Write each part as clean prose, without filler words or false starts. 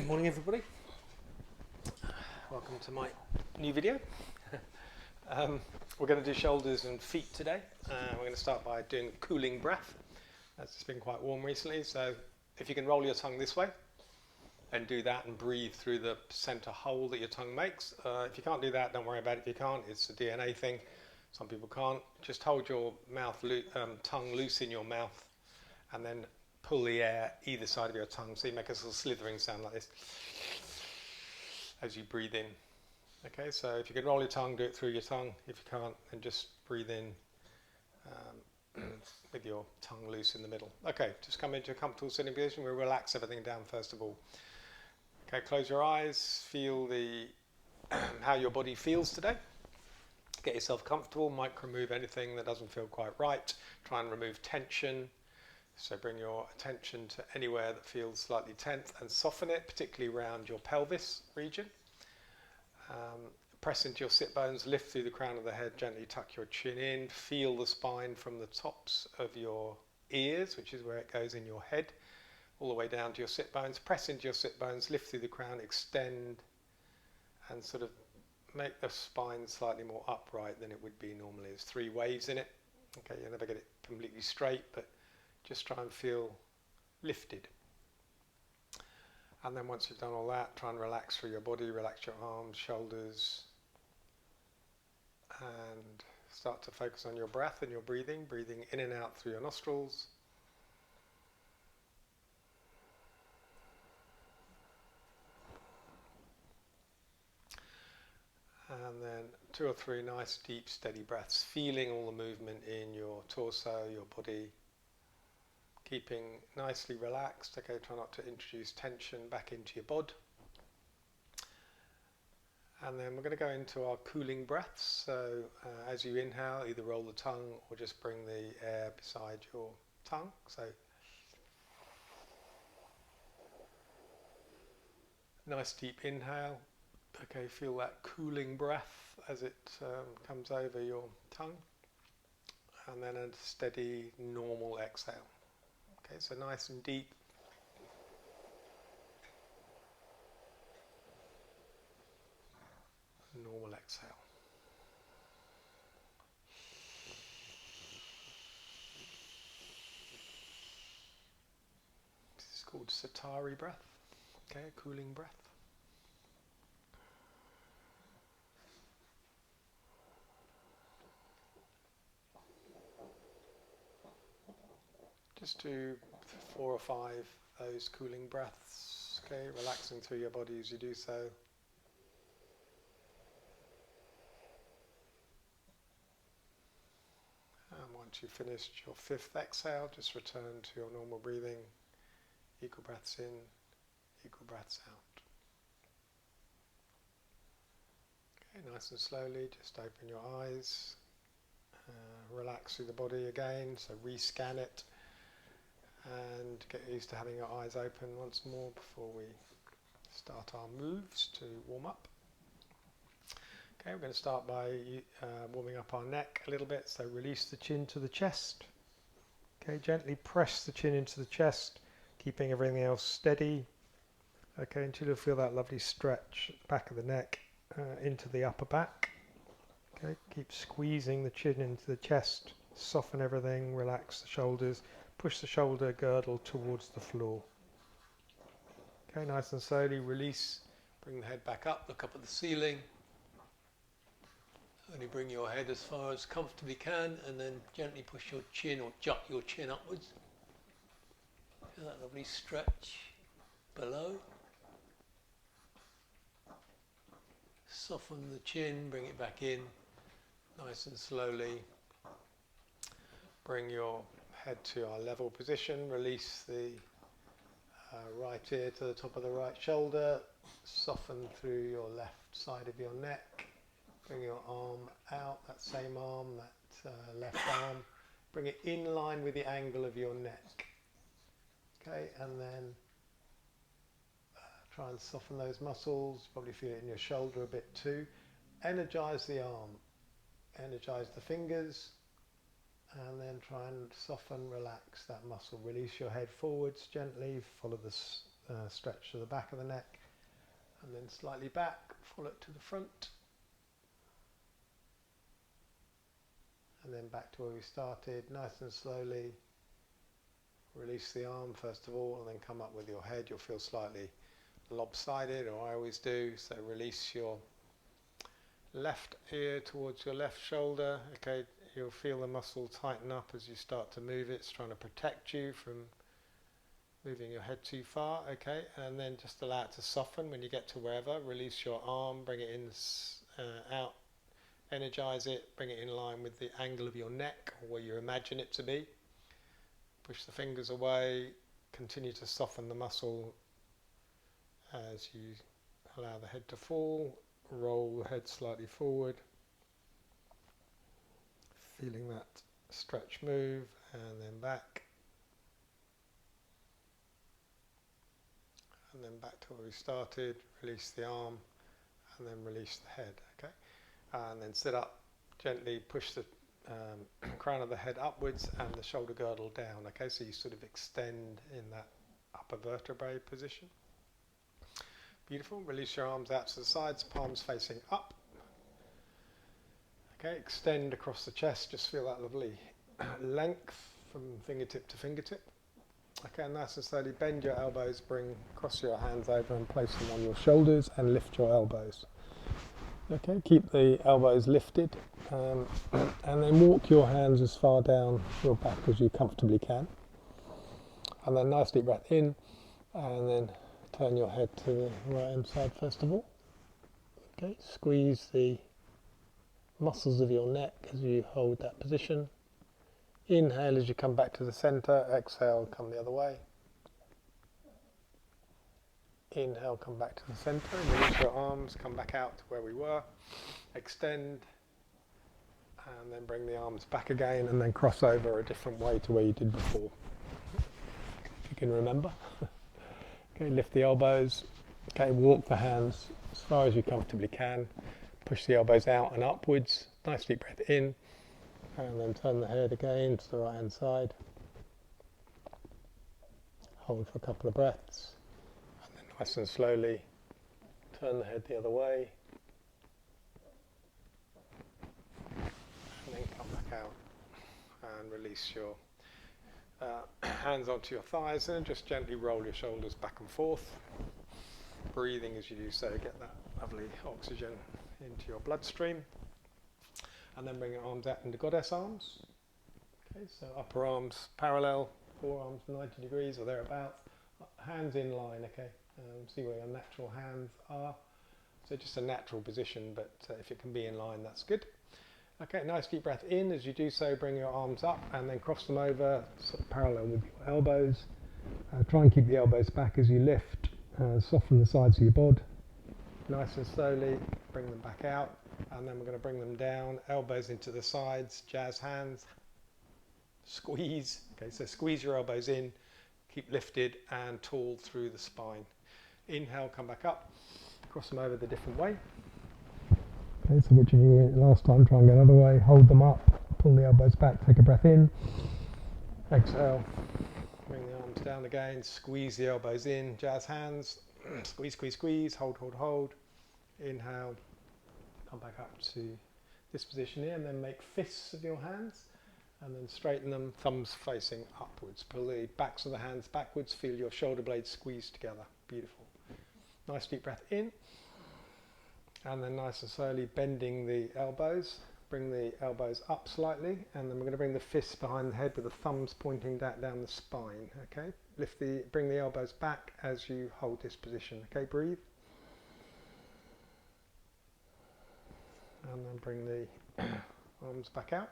Good morning, everybody. Welcome to my new video. We're going to do shoulders and feet today. We're going to start by doing cooling breath, as it's been quite warm recently. So if you can roll your tongue this way and do that and breathe through the center hole that your tongue makes. If you can't do that, don't worry about it. If you can't, it's a DNA thing. Some people can't. Just hold your tongue loose in your mouth and then pull the air either side of your tongue, so you make a sort of slithering sound like this as you breathe in. Okay, so if you can roll your tongue, do it through your tongue. If you can't, then just breathe in with your tongue loose in the middle. Okay, just come into a comfortable sitting position. We'll relax everything down first of all. Okay, close your eyes. Feel the how your body feels today. Get yourself comfortable. Micro move anything that doesn't feel quite right. Try and remove tension. So bring your attention to anywhere that feels slightly tense and soften it, particularly around your pelvis region. Press into your sit bones, lift through the crown of the head, gently tuck your chin in. Feel the spine from the tops of your ears, which is where it goes in your head, all the way down to your sit bones. Press into your sit bones, lift through the crown, extend, and sort of make the spine slightly more upright than it would be normally. There's 3 waves in it. Okay, you'll never get it completely straight, but just try and feel lifted. And then once you've done all that, try and relax through your body, relax your arms, shoulders, and start to focus on your breath and your breathing in and out through your nostrils. And then 2 or 3 nice, deep, steady breaths, feeling all the movement in your torso, your body, keeping nicely relaxed. Okay, try not to introduce tension back into your bod. And then we're going to go into our cooling breaths. So as you inhale, either roll the tongue or just bring the air beside your tongue. So nice deep inhale. Okay, feel that cooling breath as it comes over your tongue. And then a steady, normal exhale. Okay, so nice and deep. Normal exhale. This is called Satari breath. Okay, a cooling breath. Just do 4 or 5 those cooling breaths. Okay, relaxing through your body as you do so. And once you've finished your 5th exhale, just return to your normal breathing. Equal breaths in, equal breaths out. Okay, nice and slowly, just open your eyes. Relax through the body again, so rescan it. And get used to having your eyes open once more before we start our moves to warm up. Okay, we're going to start by warming up our neck a little bit, so release the chin to the chest. Okay, gently press the chin into the chest, keeping everything else steady. Okay, until you feel that lovely stretch at the back of the neck into the upper back. Okay, keep squeezing the chin into the chest, soften everything, relax the shoulders. Push the shoulder girdle towards the floor. Okay, nice and slowly release. Bring the head back up, look up at the ceiling. Only bring your head as far as comfortably can, and then gently push your chin or jut your chin upwards. Feel that lovely stretch below. Soften the chin, bring it back in, nice and slowly. Bring your head to our level position, release the right ear to the top of the right shoulder, soften through your left side of your neck, bring your arm out, that same arm, that left arm, bring it in line with the angle of your neck. Okay, and then try and soften those muscles, probably feel it in your shoulder a bit too. Energize the arm, energize the fingers, and then try and soften, relax that muscle. Release your head forwards gently, follow the stretch to the back of the neck, and then slightly back, follow it to the front, and then back to where we started, nice and slowly. Release the arm first of all, and then come up with your head. You'll feel slightly lopsided, or I always do, so release your left ear towards your left shoulder. Okay, you'll feel the muscle tighten up as you start to move it. It's trying to protect you from moving your head too far. Okay, and then just allow it to soften when you get to wherever. Release your arm, bring it in, out, energize it, bring it in line with the angle of your neck, or where you imagine it to be. Push the fingers away, continue to soften the muscle as you allow the head to fall. Roll the head slightly forward, feeling that stretch move, and then back, and then back to where we started. Release the arm, and then release the head. Okay, and then sit up gently, push the crown of the head upwards and the shoulder girdle down. Okay, so you sort of extend in that upper vertebrae position. Beautiful. Release your arms out to the sides, palms facing up. Okay, extend across the chest. Just feel that lovely length from fingertip to fingertip. Okay, nice and slowly bend your elbows, cross your hands over and place them on your shoulders and lift your elbows. Okay, keep the elbows lifted, and then walk your hands as far down your back as you comfortably can. And then nice deep breath in, and then turn your head to the right hand side first of all. Okay, squeeze the muscles of your neck as you hold that position. Inhale as you come back to the center, exhale, come the other way. Inhale, come back to the center, release your arms, come back out to where we were, extend, and then bring the arms back again, and then cross over a different way to where you did before, if you can remember. Okay, lift the elbows. Okay, walk the hands as far as you comfortably can. Push the elbows out and upwards. Nice deep breath in, and then turn the head again to the right hand side. Hold for a couple of breaths, and then nice and slowly turn the head the other way, and then come back out and release your hands onto your thighs, and just gently roll your shoulders back and forth, breathing as you do so. Get that lovely oxygen into your bloodstream, and then bring your arms out into goddess arms. Okay, so upper arms parallel, forearms 90 degrees or thereabouts, hands in line. Okay, see where your natural hands are. So just a natural position, but if it can be in line, that's good. Okay, nice deep breath in. As you do so, bring your arms up and then cross them over, sort of parallel with your elbows. Try and keep the elbows back as you lift. Soften the sides of your bod. Nice and slowly bring them back out, and then we're going to bring them down, elbows into the sides, jazz hands, squeeze. Okay, so squeeze your elbows in, keep lifted and tall through the spine. Inhale, come back up, cross them over the different way. Okay, so whichever you went last time, try and go another way, hold them up, pull the elbows back, take a breath in, exhale, bring the arms down again, squeeze the elbows in, jazz hands, squeeze, squeeze, squeeze, hold, hold, hold, inhale, come back up to this position here, and then make fists of your hands, and then straighten them, thumbs facing upwards, pull the backs of the hands backwards, feel your shoulder blades squeeze together, beautiful. Nice deep breath in. And then nice and slowly bending the elbows, bring the elbows up slightly, and then we're going to bring the fists behind the head with the thumbs pointing down the spine. Okay, bring the elbows back as you hold this position. Okay, breathe. And then bring the arms back out.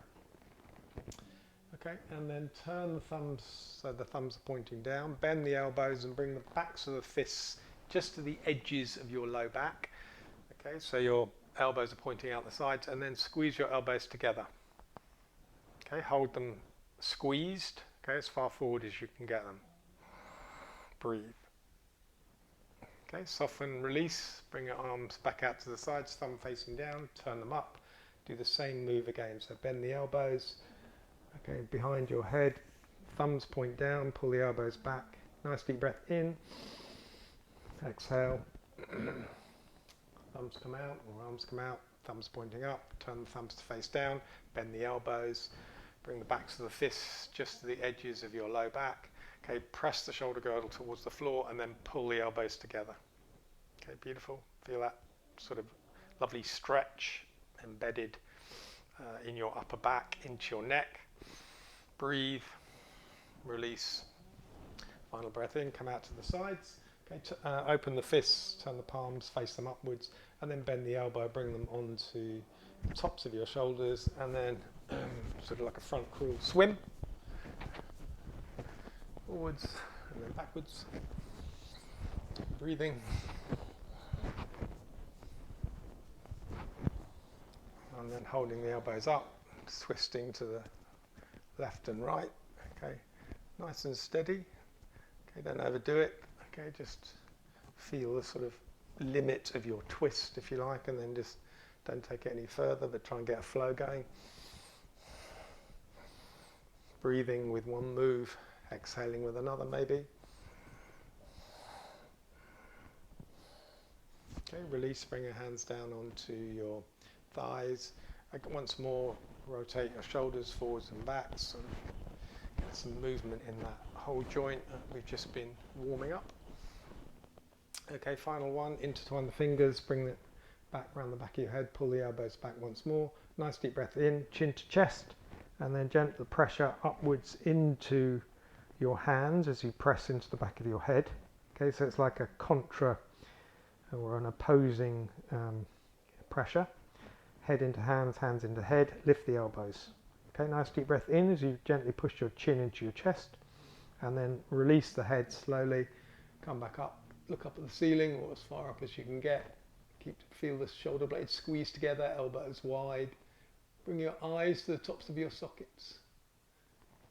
Okay, and then turn the thumbs so the thumbs are pointing down. Bend the elbows and bring the backs of the fists just to the edges of your low back. Okay, so your elbows are pointing out the sides, and then squeeze your elbows together. Okay, hold them squeezed, okay, as far forward as you can get them. Breathe. Okay, soften, release, bring your arms back out to the sides, thumb facing down, turn them up. Do the same move again, so bend the elbows, okay, behind your head, thumbs point down, pull the elbows back. Nice deep breath in, Exhale. Thumbs come out or arms come out, thumbs pointing up, turn the thumbs to face down, bend the elbows, bring the backs of the fists just to the edges of your low back. Okay, press the shoulder girdle towards the floor and then pull the elbows together. Okay, beautiful. Feel that sort of lovely stretch embedded in your upper back into your neck. Breathe, release. Final breath in, come out to the sides. Okay, open the fists, turn the palms, face them upwards, and then bend the elbow, bring them onto the tops of your shoulders, and then sort of like a front crawl swim. Forwards and then backwards. Breathing. And then holding the elbows up, twisting to the left and right. Okay, nice and steady. Okay, don't overdo it. Okay, just feel the sort of limit of your twist, if you like, and then just don't take it any further, but try and get a flow going. Breathing with one move, exhaling with another maybe. Okay, release, bring your hands down onto your thighs. Once more, rotate your shoulders forwards and backs, and get some movement in that whole joint that we've just been warming up. Okay, final one, intertwine the fingers, bring it back around the back of your head, pull the elbows back once more. Nice deep breath in, chin to chest, and then gentle pressure upwards into your hands as you press into the back of your head. Okay, so it's like a contra or an opposing pressure. Head into hands, hands into head, lift the elbows. Okay, nice deep breath in as you gently push your chin into your chest, and then release the head slowly, come back up, look up at the ceiling or as far up as you can get. Feel the shoulder blades squeeze together, elbows wide. Bring your eyes to the tops of your sockets.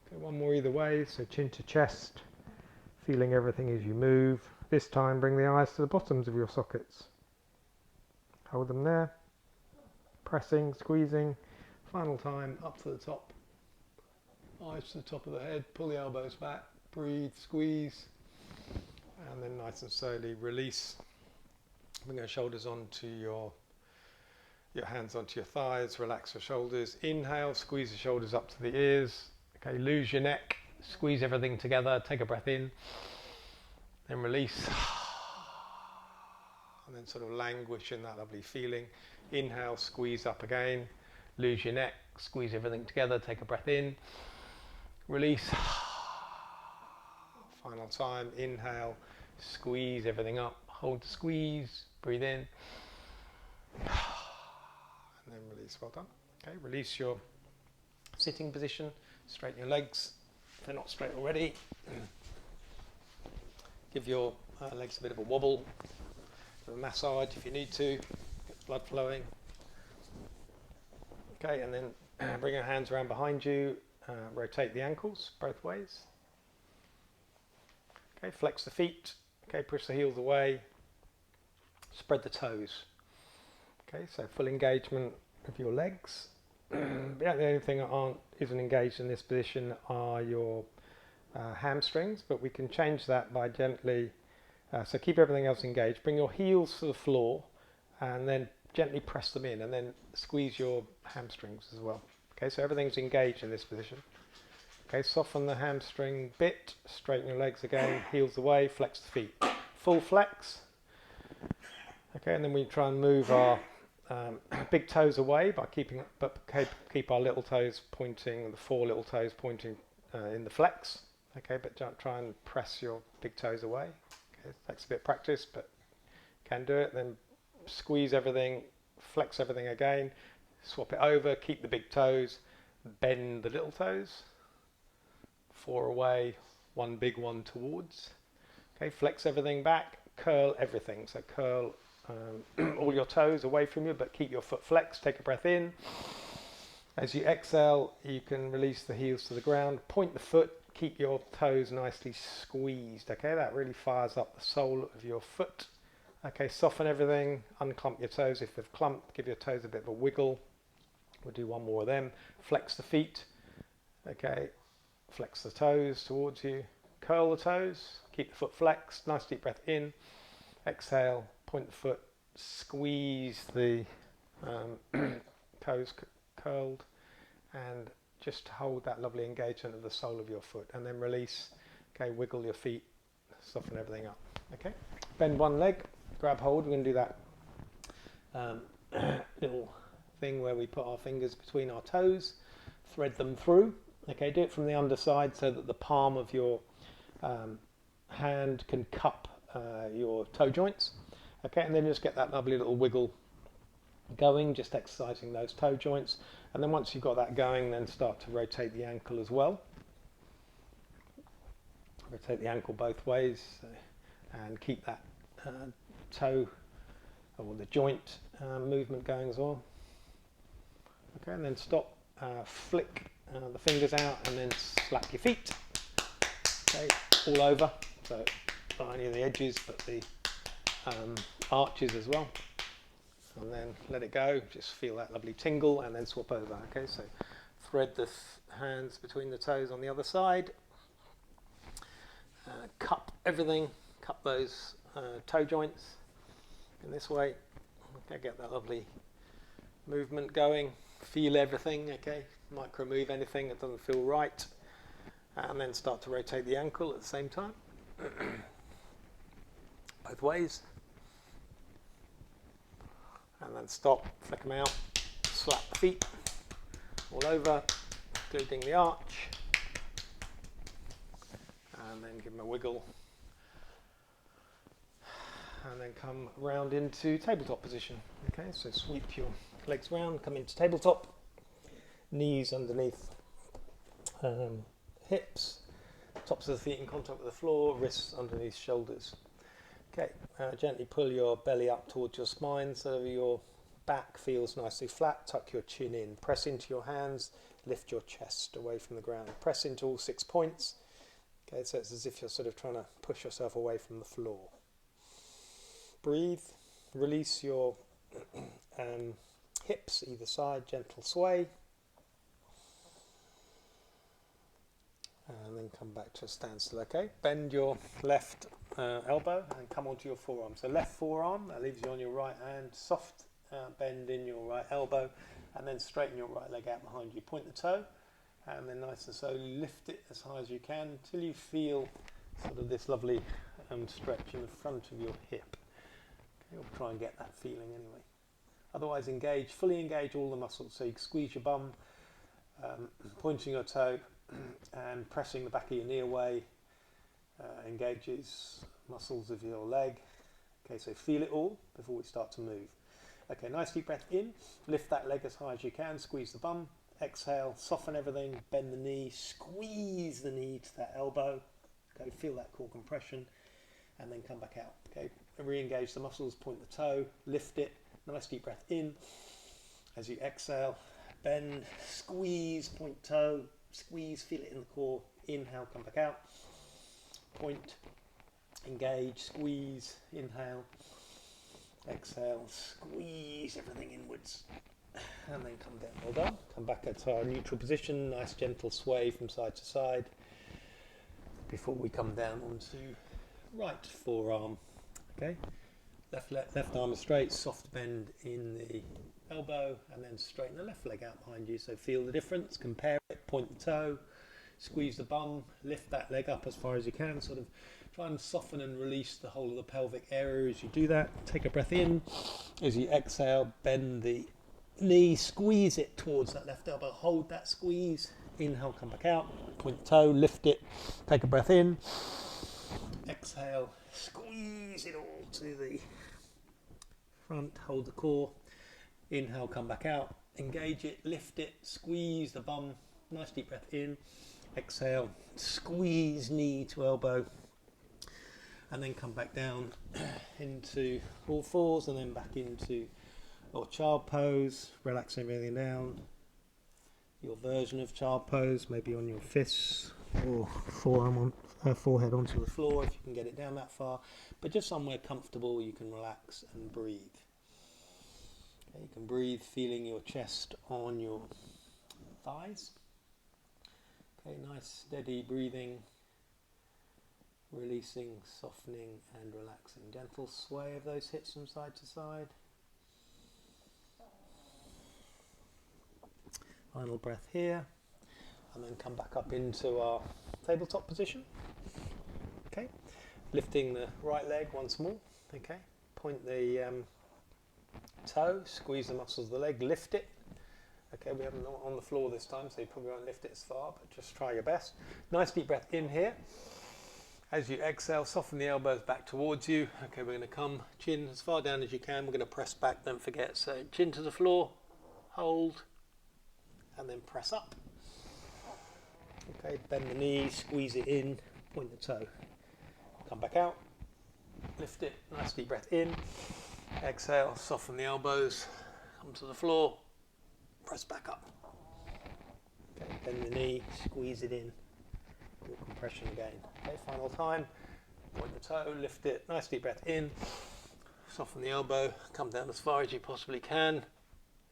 Okay, one more either way, so chin to chest, feeling everything as you move. This time bring the eyes to the bottoms of your sockets. Hold them there, pressing, squeezing. Final time, up to the top. Eyes to the top of the head, pull the elbows back, breathe, squeeze, and then nice and slowly release. Bring your shoulders onto your hands onto your thighs, relax your shoulders. Inhale, squeeze the shoulders up to the ears. Okay, lose your neck, squeeze everything together, take a breath in, then release. And then sort of languish in that lovely feeling. Inhale, squeeze up again, lose your neck, squeeze everything together, take a breath in, release. Final time, inhale, squeeze everything up, hold the squeeze, breathe in, and then release. Well done. Okay, release your sitting position, straighten your legs if they're not straight already. Give your legs a bit of a wobble, a massage if you need to, get blood flowing. Okay, and then bring your hands around behind you, rotate the ankles both ways. Okay, flex the feet. Okay, push the heels away, spread the toes. Okay, so full engagement of your legs. The only thing that isn't engaged in this position are your hamstrings, but we can change that by gently, so keep everything else engaged. Bring your heels to the floor and then gently press them in, and then squeeze your hamstrings as well. Okay, so everything's engaged in this position. Okay, soften the hamstring bit, straighten your legs again, heels away, flex the feet. Full flex. Okay, and then we try and move our big toes away by keep our little toes pointing, the four little toes pointing in the flex. Okay, but don't try and press your big toes away. Okay, it takes a bit of practice, but can do it. Then squeeze everything, flex everything again, swap it over, keep the big toes, bend the little toes. Four away, one big one towards. Okay, flex everything back, curl everything. So curl all your toes away from you, but keep your foot flexed. Take a breath in. As you exhale, you can release the heels to the ground. Point the foot, keep your toes nicely squeezed. Okay, that really fires up the sole of your foot. Okay, soften everything, unclump your toes if they've clumped, give your toes a bit of a wiggle. We'll do one more of them. Flex the feet. Okay, flex the toes towards you. Curl the toes, keep the foot flexed. Nice deep breath in. Exhale, point the foot, squeeze the toes curled, and just hold that lovely engagement of the sole of your foot, and then release. Okay, wiggle your feet, soften everything up. Okay, bend one leg, grab hold. We're going to do that little thing where we put our fingers between our toes, thread them through. Okay, do it from the underside so that the palm of your hand can cup your toe joints. Okay, and then just get that lovely little wiggle going, just exercising those toe joints. And then once you've got that going, then start to rotate the ankle as well. Rotate the ankle both ways, and keep that toe or the joint movement going as well. Okay, and then stop, flick the fingers out, and then slap your feet. Okay, all over, so not only the edges but the arches as well. And then let it go, just feel that lovely tingle, and then swap over. Okay, so thread the hands between the toes on the other side, cup everything, cup those toe joints in this way. Okay, get that lovely movement going, feel everything. Okay, micro move anything that doesn't feel right, and then start to rotate the ankle at the same time, both ways. And then stop, flick them out, slap the feet all over, including the arch, and then give them a wiggle, and then come round into tabletop position. Okay, so sweep your legs round, come into tabletop, knees underneath hips, tops of the feet in contact with the floor, wrists underneath shoulders. Okay, gently pull your belly up towards your spine so your back feels nicely flat. Tuck your chin in. Press into your hands. Lift your chest away from the ground. Press into all 6 points. Okay, so it's as if you're sort of trying to push yourself away from the floor. Breathe. Release your hips either side. Gentle sway. And then come back to a standstill. Okay, bend your left elbow and come onto your forearm. So left forearm, that leaves you on your right hand. Soft bend in your right elbow, and then straighten your right leg out behind you. Point the toe, and then nice and slowly lift it as high as you can until you feel sort of this lovely stretch in the front of your hip. Okay, we'll try and get that feeling anyway. Otherwise, fully engage all the muscles. So you squeeze your bum, pointing your toe, and pressing the back of your knee away engages muscles of your leg. Okay, so feel it all before we start to move. Okay, nice deep breath in, lift that leg as high as you can, squeeze the bum, exhale, soften everything, bend the knee, squeeze the knee to that elbow. Okay, feel that core compression, and then come back out. Okay, re-engage the muscles, point the toe, lift it, nice deep breath in. As you exhale, bend, squeeze, point toe, squeeze, feel it in the core, inhale, come back out, point, engage, squeeze, inhale, exhale, squeeze everything inwards, and then come down. Well done. Come back to our neutral position, nice gentle sway from side to side before we come down onto right forearm. Okay, left arm is straight, soft bend in the elbow, and then straighten the left leg out behind you. So feel the difference, compare it, point the toe, squeeze the bum, lift that leg up as far as you can, sort of try and soften and release the whole of the pelvic area as you do that. Take a breath in. As you exhale, bend the knee, squeeze it towards that left elbow, hold that squeeze, inhale, come back out, point the toe, lift it, take a breath in, exhale, squeeze it all to the front, hold the core, inhale, come back out, engage it, lift it, squeeze the bum, nice deep breath in, exhale, squeeze knee to elbow, and then come back down into all fours, and then back into your child pose, relaxing everything down, your version of child pose, maybe on your fists or forehead onto the floor if you can get it down that far, but just somewhere comfortable you can relax and breathe. Okay, you can breathe feeling your chest on your thighs. Okay, nice steady breathing releasing, softening and relaxing. Gentle sway of those hips from side to side. Final breath here, and then come back up into our tabletop position. Okay, lifting the right leg once more. Okay, point the toe, squeeze the muscles of the leg, lift it. Okay, we haven't on the floor this time, so you probably won't lift it as far, but just try your best. Nice deep breath in here. As you exhale, soften the elbows back towards you. Okay, we're going to come chin as far down as you can. We're going to press back, don't forget. So chin to the floor, hold, and then press up. Okay, bend the knee, squeeze it in, point the toe. Come back out, lift it, nice deep breath in. Exhale, soften the elbows, come to the floor, press back up. Okay, bend the knee, squeeze it in, more compression again. Okay, final time, point the toe, lift it, nice deep breath in, soften the elbow, come down as far as you possibly can.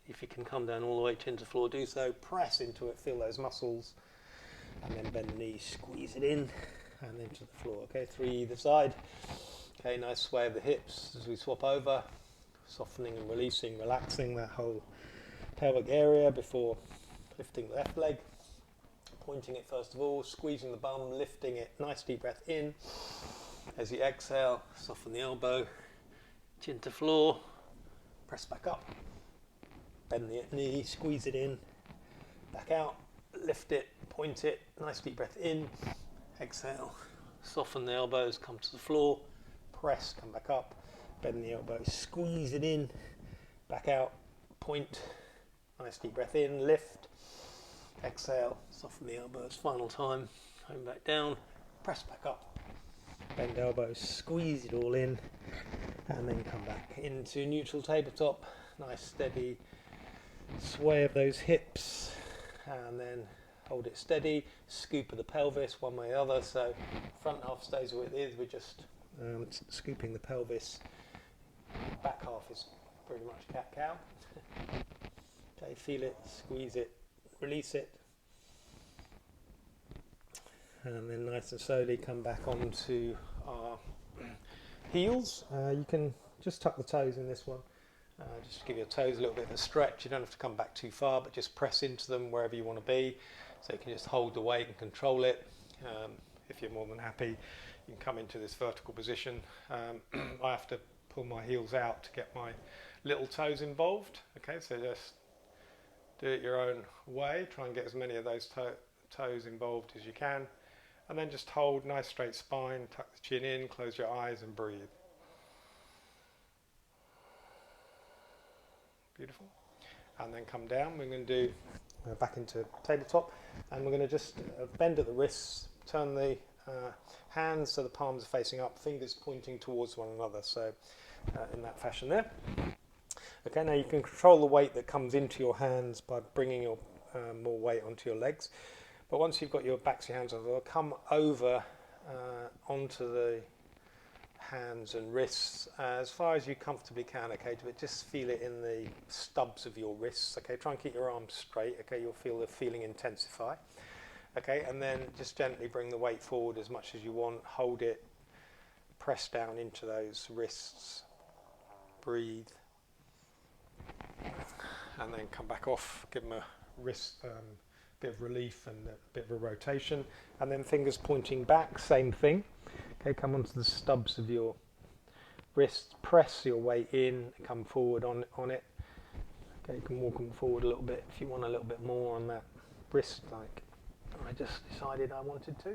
If you can come down all the way chin to the floor, do so. Press into it, feel those muscles, and then bend the knee, squeeze it in, and then to the floor. Okay, 3 either side. Okay, nice sway of the hips as we swap over, softening and releasing, relaxing that whole pelvic area before lifting the left leg. Pointing it first of all, squeezing the bum, lifting it, nice deep breath in. As you exhale, soften the elbow, chin to floor, press back up. Bend the knee, squeeze it in, back out, lift it, point it, nice deep breath in, exhale, soften the elbows, come to the floor, press, come back up, bend the elbows, squeeze it in, back out, point, nice deep breath in, lift, exhale, soften the elbows, final time, home back down, press back up, bend elbows, squeeze it all in, and then come back into neutral tabletop, nice steady sway of those hips, and then hold it steady, scoop of the pelvis one way or the other, so front half stays where it is, we're just scooping the pelvis, back half is pretty much cat-cow. Okay, feel it, squeeze it, release it, and then nice and slowly come back onto our heels. You can just tuck the toes in this one. Just to give your toes a little bit of a stretch. You don't have to come back too far, but just press into them wherever you want to be. So you can just hold the weight and control it. If you're more than happy, you can come into this vertical position. I have to pull my heels out to get my little toes involved. Okay, so just do it your own way. Try and get as many of those toes involved as you can. And then just hold, nice straight spine, tuck the chin in, close your eyes and breathe. Beautiful. And then come down. We're going to do back into tabletop, and we're going to just bend at the wrists, turn the hands so the palms are facing up, fingers pointing towards one another, so in that fashion there. Okay, now you can control the weight that comes into your hands by bringing your more weight onto your legs, but once you've got your backs of your hands on, they'll come over onto the hands and wrists as far as you comfortably can. Okay, but just feel it in the stubs of your wrists. Okay, try and keep your arms straight. Okay, you'll feel the feeling intensify. Okay, and then just gently bring the weight forward as much as you want. Hold it, press down into those wrists, breathe, and then come back off. Give them a wrist bit of relief and a bit of a rotation, and then fingers pointing back, same thing. Okay, come onto the stubs of your wrists, press your weight in, come forward on it. Okay, you can walk them forward a little bit if you want a little bit more on that wrist, like I just decided I wanted to.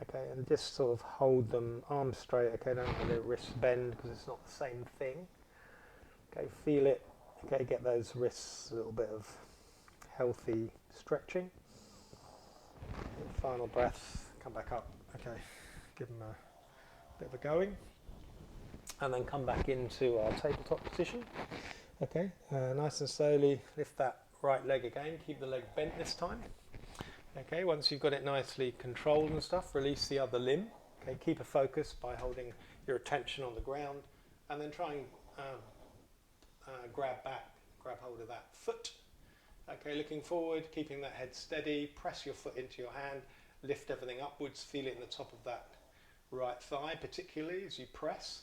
Okay, and just sort of hold them arms straight. Okay, don't let the wrists bend because it's not the same thing. Okay, feel it. Okay, get those wrists a little bit of healthy stretching. Okay, final breath, come back up. Okay, give them a bit of a going, and then come back into our tabletop position. Okay, nice and slowly lift that right leg again, keep the leg bent this time. Okay, once you've got it nicely controlled and stuff, release the other limb. Okay, keep a focus by holding your attention on the ground, and then try and grab hold of that foot. Okay, looking forward, keeping that head steady, press your foot into your hand, lift everything upwards, feel it in the top of that right thigh, particularly as you press.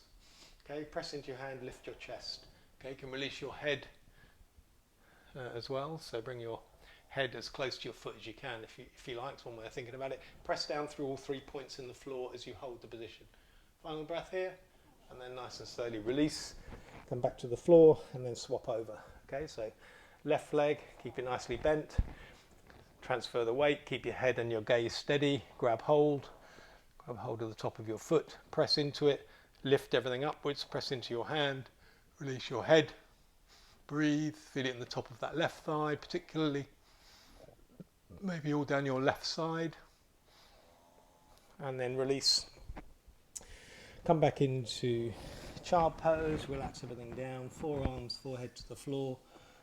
Okay, press into your hand, lift your chest. Okay, you can release your head as well, so bring your head as close to your foot as you can if you like. It's one way of thinking about it. Press down through all 3 points in the floor as you hold the position. Final breath here, and then nice and slowly release. Come back to the floor and then swap over. Okay, so left leg, keep it nicely bent. Transfer the weight, keep your head and your gaze steady. Grab hold of the top of your foot, press into it, lift everything upwards, press into your hand, release your head, breathe, feel it in the top of that left thigh particularly, maybe all down your left side, and then release. Come back into child pose, relax everything down, forearms, forehead to the floor,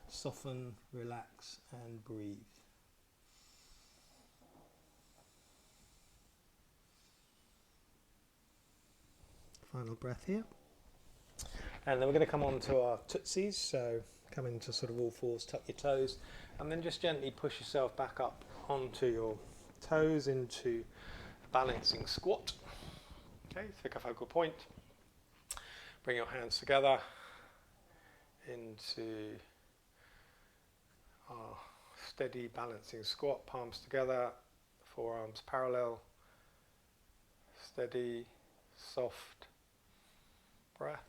soften, relax and breathe. Final breath here. And then we're going to come on to our tootsies, so come into sort of all fours, tuck your toes, and then just gently push yourself back up onto your toes into balancing squat. Okay, pick a focal point. Bring your hands together into our steady balancing squat, palms together, forearms parallel, steady, soft breath.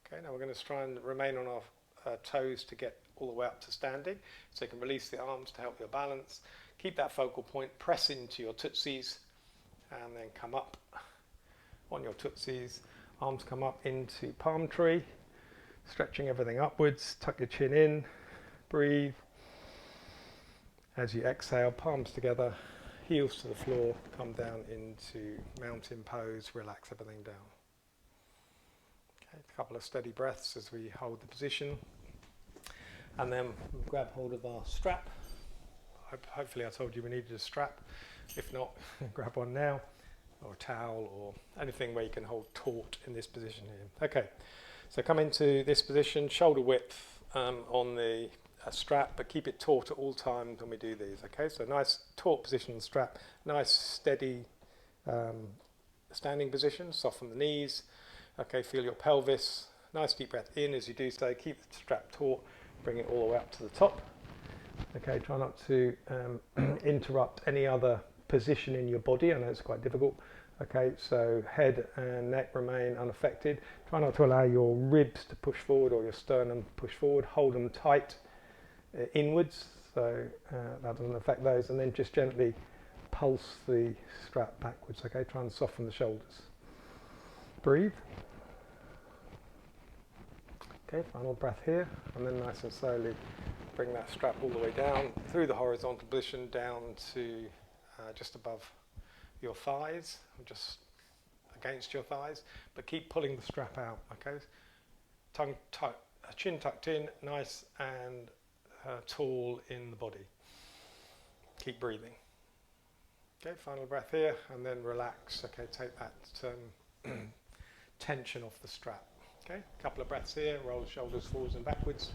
Okay, now we're going to try and remain on our toes to get all the way up to standing, so you can release the arms to help your balance. Keep that focal point, press into your tootsies, and then come up on your tootsies. Arms come up into palm tree, stretching everything upwards. Tuck your chin in, breathe. As you exhale, palms together, heels to the floor, come down into mountain pose, relax everything down. Okay, a couple of steady breaths as we hold the position. And then grab hold of our strap. Hopefully I told you we needed a strap. If not, grab one now, or a towel, or anything where you can hold taut in this position here. Okay, so come into this position, shoulder width on the strap, but keep it taut at all times when we do these. Okay, so nice taut position on the strap, nice steady standing position, soften the knees. Okay, feel your pelvis, nice deep breath in as you do so, keep the strap taut, bring it all the way up to the top. Okay, try not to interrupt any other position in your body. I know it's quite difficult. Okay, so head and neck remain unaffected. Try not to allow your ribs to push forward or your sternum to push forward. Hold them tight inwards, so that doesn't affect those. And then just gently pulse the strap backwards. Okay, try and soften the shoulders. Breathe. Okay, final breath here, and then nice and slowly bring that strap all the way down through the horizontal position down to just above your thighs, just against your thighs, but keep pulling the strap out. Okay, tongue tucked, chin tucked in, nice and tall in the body. Keep breathing. Okay, final breath here, and then relax. Okay, take that tension off the strap. Okay, a couple of breaths here, roll the shoulders forwards and backwards.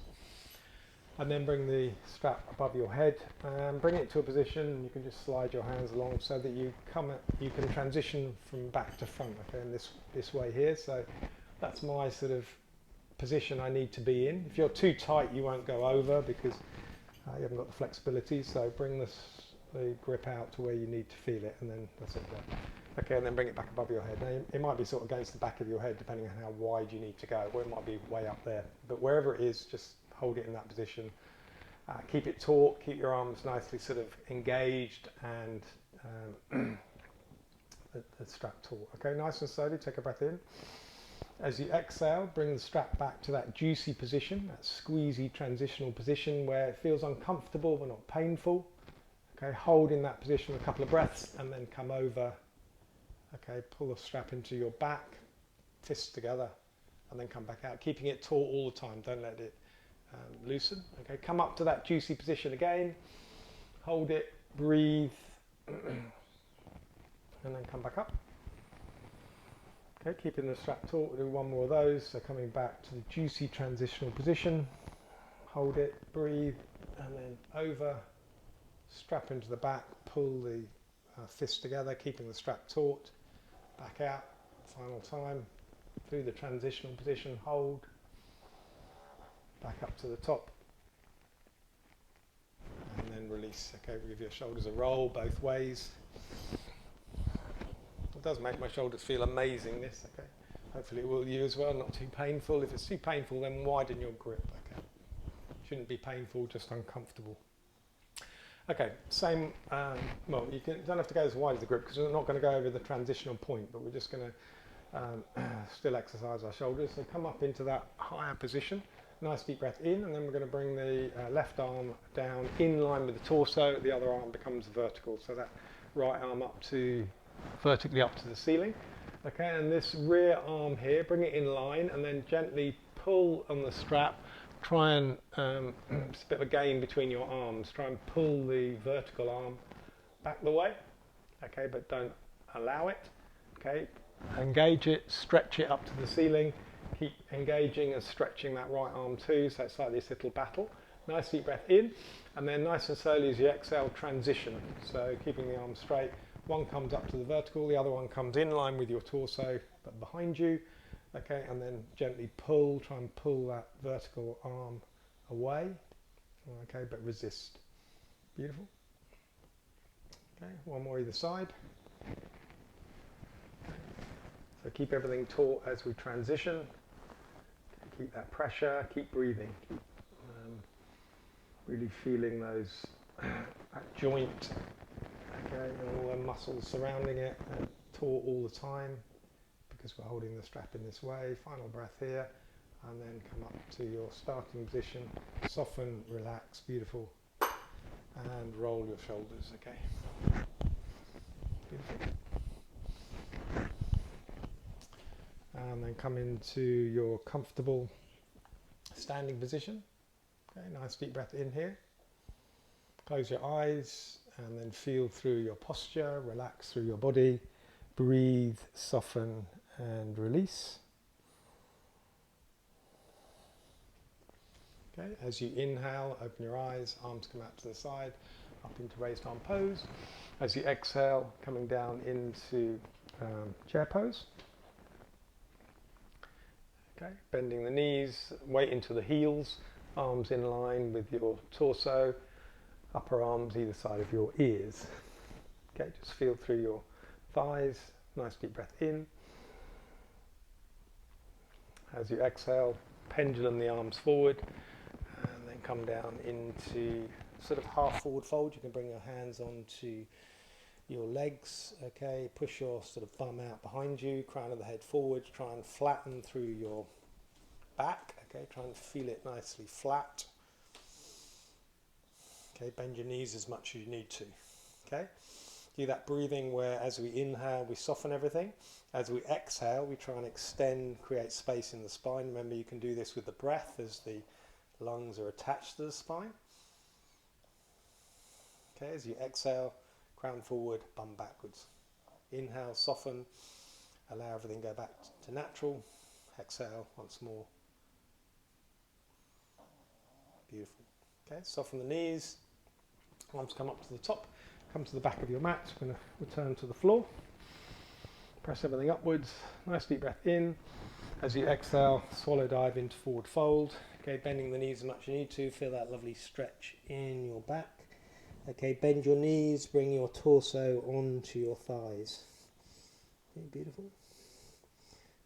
And then bring the strap above your head and bring it to a position. You can just slide your hands along so that you can transition from back to front, okay, in this way here. So that's my sort of position I need to be in. If you're too tight, you won't go over because you haven't got the flexibility. So bring the grip out to where you need to feel it, and then that's it there. Okay, and then bring it back above your head. Now, it might be sort of against the back of your head depending on how wide you need to go, or it might be way up there. But wherever it is, just hold it in that position. Keep it taut, keep your arms nicely sort of engaged, and the strap taut. Okay, nice and slowly, take a breath in. As you exhale, bring the strap back to that juicy position, that squeezy transitional position where it feels uncomfortable but not painful. Okay, hold in that position a couple of breaths and then come over. Okay, pull the strap into your back, fists together, and then come back out, keeping it taut all the time. Don't let it loosen. Okay, come up to that juicy position again, hold it, breathe, and then come back up. Okay, keeping the strap taut, we'll do one more of those. So coming back to the juicy transitional position, hold it, breathe, and then over, strap into the back, pull the fists together, keeping the strap taut, back out, final time, through the transitional position, hold, back up to the top, and then release. Okay, we give your shoulders a roll both ways. It does make my shoulders feel amazing, this, okay. Hopefully it will you as well, not too painful. If it's too painful, then widen your grip, okay. Shouldn't be painful, just uncomfortable. Okay, same, well, you don't have to go as wide as the grip because we're not going to go over the transitional point, but we're just going to still exercise our shoulders. So come up into that higher position, nice deep breath in, and then we're going to bring the left arm down in line with the torso, the other arm becomes vertical, so that right arm up to, vertically up to the ceiling. Okay, and this rear arm here, bring it in line and then gently pull on the strap. Try and, it's a bit of a game between your arms, try and pull the vertical arm back the way, okay, but don't allow it, okay. Engage it, stretch it up to the ceiling, keep engaging and stretching that right arm too, so it's like this little battle. Nice deep breath in, and then nice and slowly as you exhale, transition. So keeping the arm straight, one comes up to the vertical, the other one comes in line with your torso, but behind you. Okay, and then gently pull, try and pull that vertical arm away. Okay, but resist. Beautiful. Okay, one more either side. Okay. So keep everything taut as we transition. Okay, keep that pressure, keep breathing. Keep really feeling those, that joint, okay, and all the muscles surrounding it, taut all the time, because we're holding the strap in this way. Final breath here, and then come up to your starting position, soften, relax, beautiful, and roll your shoulders, okay. Beautiful. And then come into your comfortable standing position. Okay, nice deep breath in here. Close your eyes and then feel through your posture, relax through your body, breathe, soften, and release. Okay, as you inhale, open your eyes, arms come out to the side, up into raised arm pose. As you exhale, coming down into chair pose. Okay, bending the knees, weight into the heels, arms in line with your torso, upper arms either side of your ears. Okay, just feel through your thighs, nice deep breath in. As you exhale, pendulum the arms forward and then come down into sort of half forward fold. You can bring your hands onto your legs, okay, push your sort of bum out behind you, crown of the head forward, try and flatten through your back, okay, try and feel it nicely flat. Okay, bend your knees as much as you need to, okay. Do that breathing where as we inhale we soften everything, as we exhale we try and extend, create space in the spine. Remember, you can do this with the breath as the lungs are attached to the spine. Okay, as you exhale, crown forward, bum backwards. Inhale, soften, allow everything to go back to natural. Exhale once more. Beautiful. Okay, soften the knees, arms come up to the top. Come to the back of your mat, we're going to return to the floor. Press everything upwards, nice deep breath in. As you exhale, swallow dive into forward fold. Okay, bending the knees as much as you need to, feel that lovely stretch in your back. Okay, bend your knees, bring your torso onto your thighs. Okay, beautiful.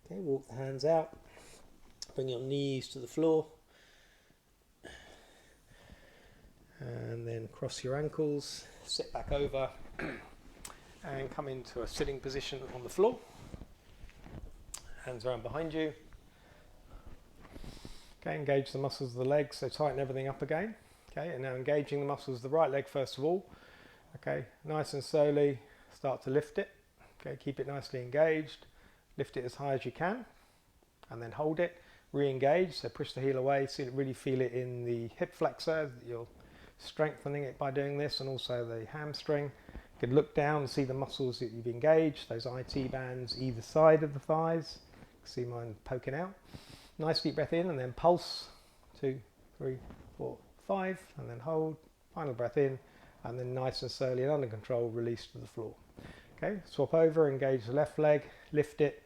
Okay, walk the hands out, bring your knees to the floor. And then cross your ankles, sit back over and come into a sitting position on the floor. Hands around behind you. Okay, engage the muscles of the legs, so tighten everything up again. Okay, and now engaging the muscles of the right leg first of all. Okay, nice and slowly start to lift it. Okay, keep it nicely engaged. Lift it as high as you can and then hold it. Re-engage, so push the heel away, really feel it in the hip flexor. You're strengthening it by doing this, and also the hamstring. You can look down and see the muscles that you've engaged, those IT bands either side of the thighs. You can see mine poking out. Nice deep breath in and then pulse. 2, 3, 4, 5, and then hold. Final breath in, and then nice and slowly and under control release to the floor. Okay, swap over, engage the left leg, lift it,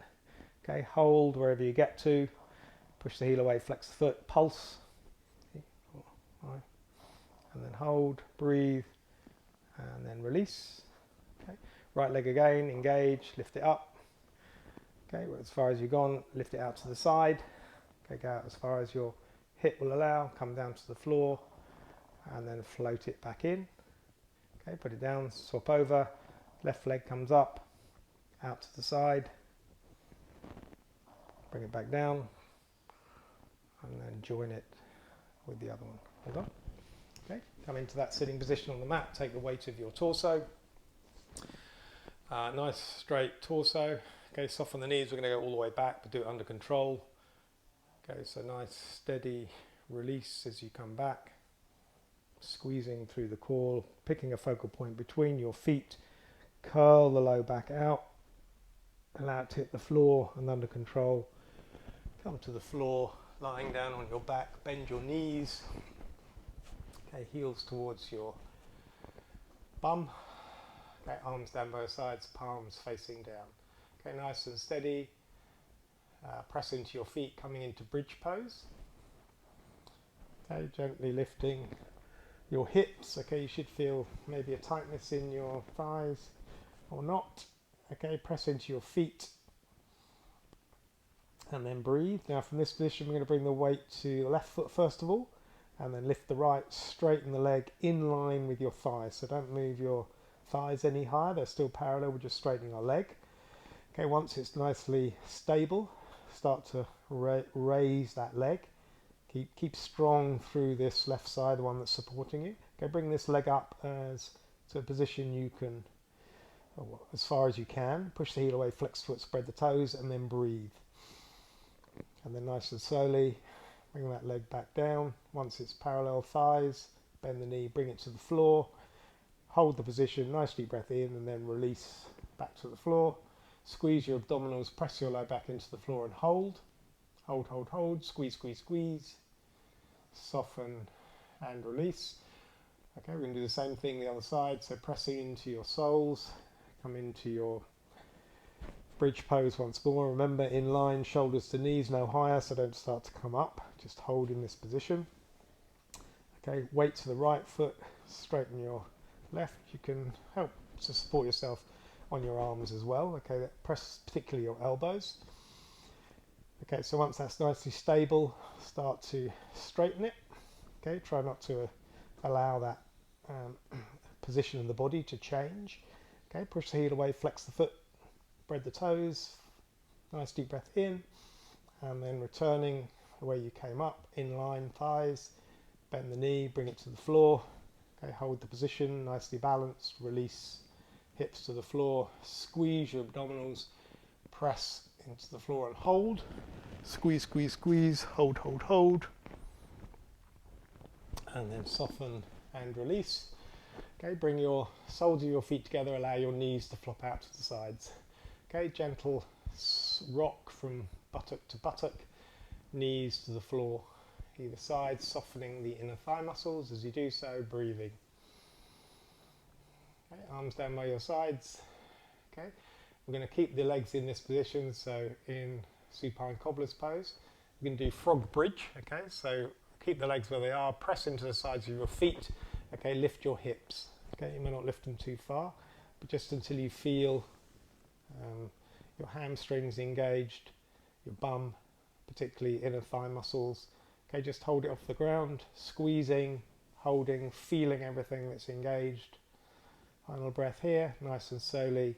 okay, hold wherever you get to, push the heel away, flex the foot, pulse, and then hold, breathe, and then release. Okay, right leg again, engage, lift it up. Okay, as far as you've gone, lift it out to the side. Okay, go out as far as your hip will allow, come down to the floor, and then float it back in. Okay, put it down, swap over, left leg comes up, out to the side, bring it back down, and then join it with the other one. Hold on. Okay, come into that sitting position on the mat, take the weight of your torso. Nice straight torso. Okay, soften the knees, we're going to go all the way back, but do it under control. Okay, so nice steady release as you come back. Squeezing through the core, picking a focal point between your feet, curl the low back out, allow it to hit the floor and under control. Come to the floor, lying down on your back, bend your knees. Okay, heels towards your bum. Okay, arms down both sides, palms facing down. Okay, nice and steady. Press into your feet, coming into bridge pose. Okay, gently lifting your hips. Okay, you should feel maybe a tightness in your thighs or not. Okay, press into your feet and then breathe. Now from this position we're going to bring the weight to the left foot first of all, and then lift the right, straighten the leg in line with your thighs. So don't move your thighs any higher, they're still parallel, we're just straightening our leg. Okay, once it's nicely stable, start to raise that leg. Keep strong through this left side, the one that's supporting you. Okay, bring this leg up to a position you can, as far as you can. Push the heel away, flex foot, spread the toes, and then breathe. And then nice and slowly, bring that leg back down. Once it's parallel thighs, bend the knee, bring it to the floor. Hold the position, nice deep breath in, and then release back to the floor. Squeeze your abdominals, press your low back into the floor and hold. Hold, hold, hold, squeeze, squeeze, squeeze. Soften and release. Okay, we're going to do the same thing the other side. So pressing into your soles, come into your bridge pose once more. Remember, in line, shoulders to knees, no higher, so don't start to come up. Just hold in this position. Okay, weight to the right foot, straighten your left. You can help to support yourself on your arms as well. Okay, press particularly your elbows. Okay, so once that's nicely stable, start to straighten it. Okay, try not to allow that position of the body to change. Okay, push the heel away, flex the foot, spread the toes, nice deep breath in, and then returning the way you came up, in line thighs, bend the knee, bring it to the floor. Okay, hold the position, nicely balanced, release hips to the floor, squeeze your abdominals, press into the floor and hold. Squeeze, squeeze, squeeze, hold, hold, hold. And then soften and release. Okay, bring your soles of your feet together, allow your knees to flop out to the sides. Okay, gentle rock from buttock to buttock, knees to the floor, either side, softening the inner thigh muscles as you do so, breathing. Okay, arms down by your sides. Okay, we're going to keep the legs in this position, so in supine cobbler's pose. We're going to do frog bridge. Okay, so keep the legs where they are, press into the sides of your feet. Okay, lift your hips. Okay, you may not lift them too far, but just until you feel your hamstrings engaged, your bum, particularly inner thigh muscles. Okay, just hold it off the ground, squeezing, holding, feeling everything that's engaged. Final breath here, nice and slowly.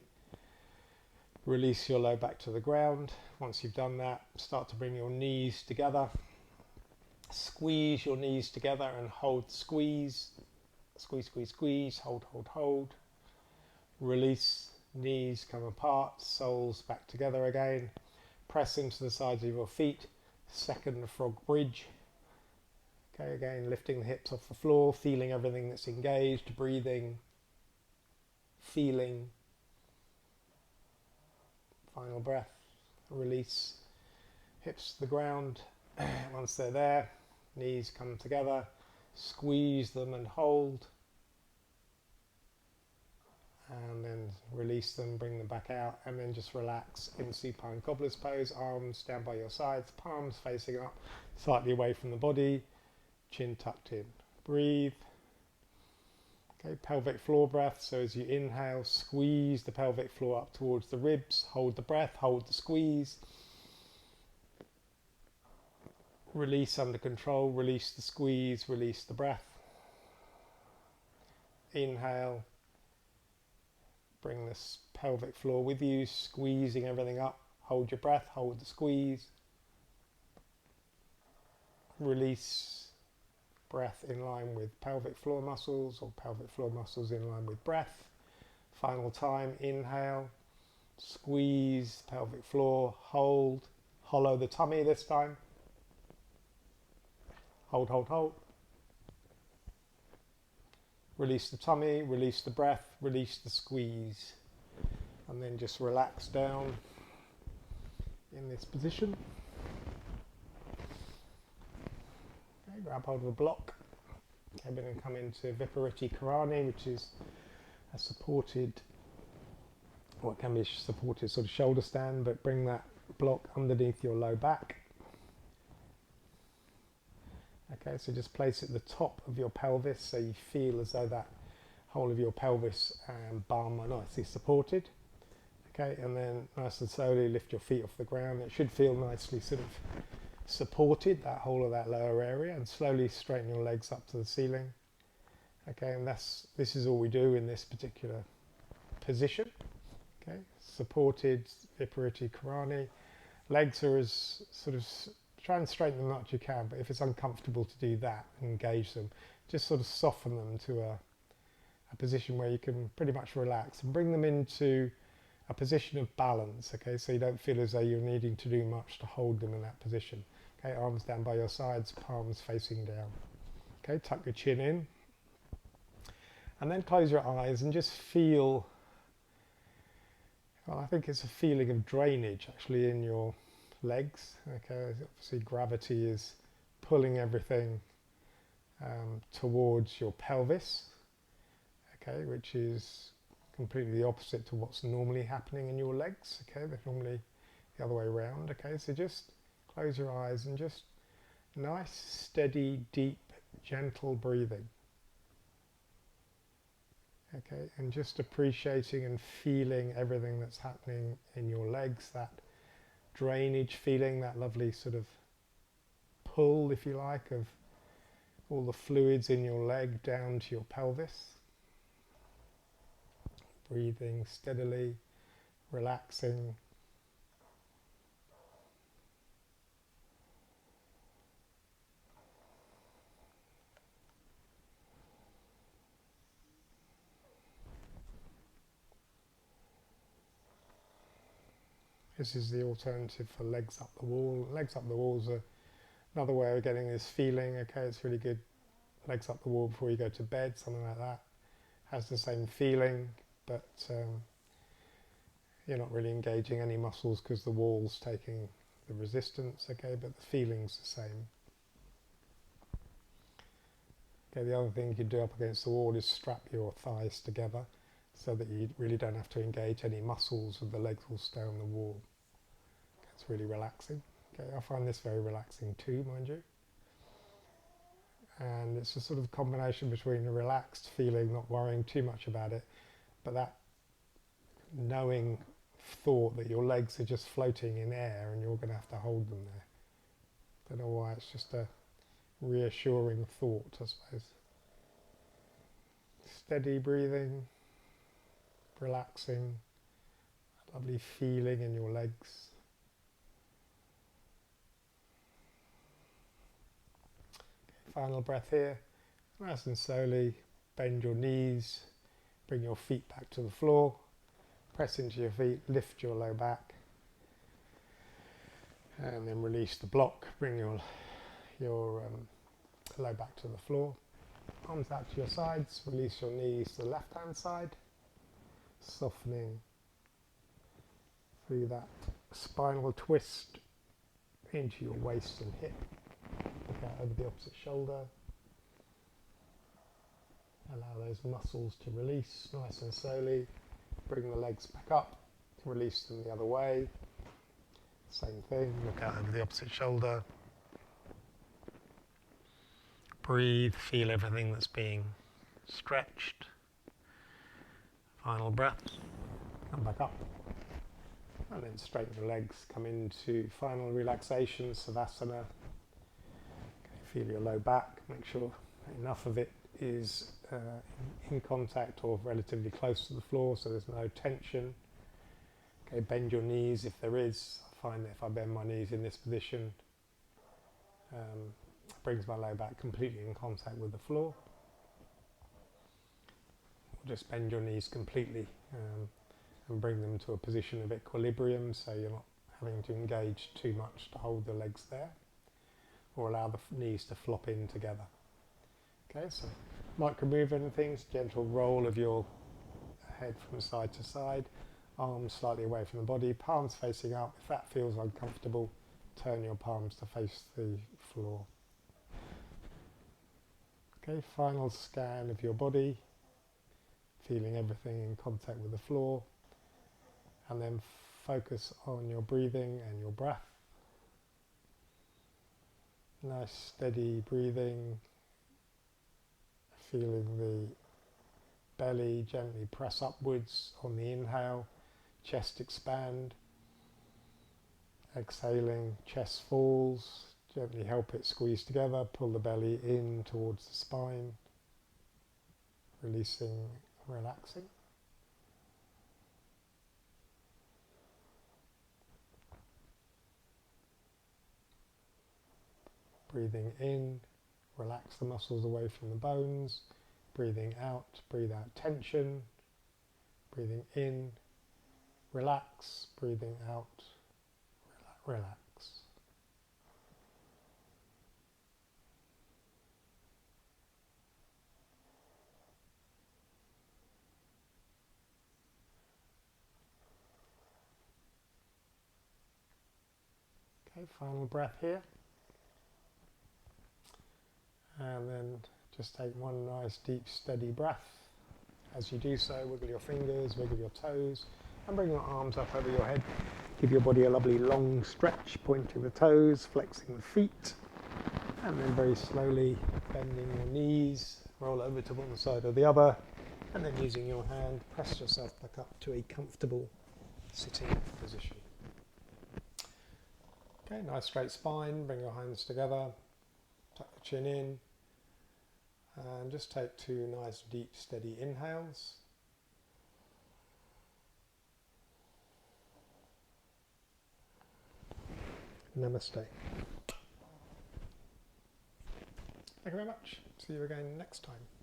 Release your low back to the ground. Once you've done that, start to bring your knees together. Squeeze your knees together and hold, squeeze. Squeeze, squeeze, squeeze, hold, hold, hold. Release, knees come apart, soles back together again. Press into the sides of your feet. Second frog bridge. Okay, again, lifting the hips off the floor, feeling everything that's engaged, breathing, feeling. Final breath, release, hips to the ground. Once they're there, knees come together, squeeze them and hold. and then release them, bring them back out, and then just relax in supine cobbler's pose, arms down by your sides, palms facing up, slightly away from the body, chin tucked in. Breathe. Okay, pelvic floor breath. So as you inhale, squeeze the pelvic floor up towards the ribs, hold the breath, hold the squeeze. Release under control, release the squeeze, release the breath. Inhale. Bring this pelvic floor with you, squeezing everything up. Hold your breath, hold the squeeze. Release, breath in line with pelvic floor muscles, or pelvic floor muscles in line with breath. Final time, inhale, squeeze pelvic floor, hold, hollow the tummy this time. Hold, hold, hold. Release the tummy, release the breath, release the squeeze. And then just relax down in this position. Okay, grab hold of a block. Okay, we're going to come into Vipariti Karani, which is a supported, or it can be a supported sort of shoulder stand, but bring that block underneath your low back. Okay, so just place it at the top of your pelvis so you feel as though that whole of your pelvis and bum are nicely supported. Okay, and then nice and slowly lift your feet off the ground. It should feel nicely sort of supported, that whole of that lower area, and slowly straighten your legs up to the ceiling. Okay, and this is all we do in this particular position. Okay, supported Vipariti Karani. Legs are as sort of, try and straighten them up as you can, but if it's uncomfortable to do that, engage them. Just sort of soften them to a position where you can pretty much relax and bring them into a position of balance, okay, so you don't feel as though you're needing to do much to hold them in that position. Okay, arms down by your sides, palms facing down. Okay, tuck your chin in. And then close your eyes and just feel, well, I think it's a feeling of drainage actually in your legs. Okay, obviously gravity is pulling everything towards your pelvis, okay, which is completely the opposite to what's normally happening in your legs. Okay, they're normally the other way around. Okay, so just close your eyes and just nice, steady, deep, gentle breathing. Okay, and just appreciating and feeling everything that's happening in your legs, that drainage feeling, that lovely sort of pull, if you like, of all the fluids in your leg down to your pelvis. Breathing steadily, relaxing. This is the alternative for legs up the wall. Legs up the walls are another way of getting this feeling. Okay, it's really good. Legs up the wall before you go to bed, something like that. Has the same feeling, but you're not really engaging any muscles because the wall's taking the resistance. Okay, but the feeling's the same. Okay, the other thing you can do up against the wall is strap your thighs together so that you really don't have to engage any muscles and the legs will stay on the wall. Okay, it's really relaxing. Okay, I find this very relaxing too, mind you. And it's a sort of combination between a relaxed feeling, not worrying too much about it, but that knowing thought that your legs are just floating in air and you're going to have to hold them there. Don't know why, it's just a reassuring thought, I suppose. Steady breathing. Relaxing, lovely feeling in your legs. Okay, final breath here. Nice and slowly bend your knees, bring your feet back to the floor, press into your feet, lift your low back, and then release the block. Bring your low back to the floor. Arms out to your sides. Release your knees to the left hand side. Softening through that spinal twist into your waist and hip. Look out over the opposite shoulder. Allow those muscles to release nice and slowly. Bring the legs back up, release them the other way. Same thing, look out over the opposite shoulder. Breathe, feel everything that's being stretched. Final breath, come back up. And then straighten the legs, come into final relaxation, Savasana. Okay, feel your low back, make sure enough of it is in contact or relatively close to the floor so there's no tension. Okay, bend your knees if there is. I find that if I bend my knees in this position, it brings my low back completely in contact with the floor. Or just bend your knees completely and bring them to a position of equilibrium so you're not having to engage too much to hold the legs there, or allow the knees to flop in together. Okay, so micro-movement things, gentle roll of your head from side to side, arms slightly away from the body, palms facing up. If that feels uncomfortable, turn your palms to face the floor. Okay, final scan of your body, feeling everything in contact with the floor, and then focus on your breathing and your breath. Nice steady breathing, feeling the belly gently press upwards on the inhale, chest expand. Exhaling, chest falls, gently help it squeeze together, pull the belly in towards the spine, releasing, relaxing. Breathing in, relax the muscles away from the bones. Breathing out, breathe out tension. Breathing in, relax. Breathing out, relax. Okay, final breath here. And then just take one nice deep steady breath. As you do so, wiggle your fingers, wiggle your toes, and bring your arms up over your head. Give your body a lovely long stretch, pointing the toes, flexing the feet, and then very slowly bending your knees, roll over to one side or the other, and then using your hand, press yourself back up to a comfortable sitting position. Okay, nice straight spine, bring your hands together, tuck the chin in, and just take two nice deep steady inhales. Namaste. Thank you very much. See you again next time.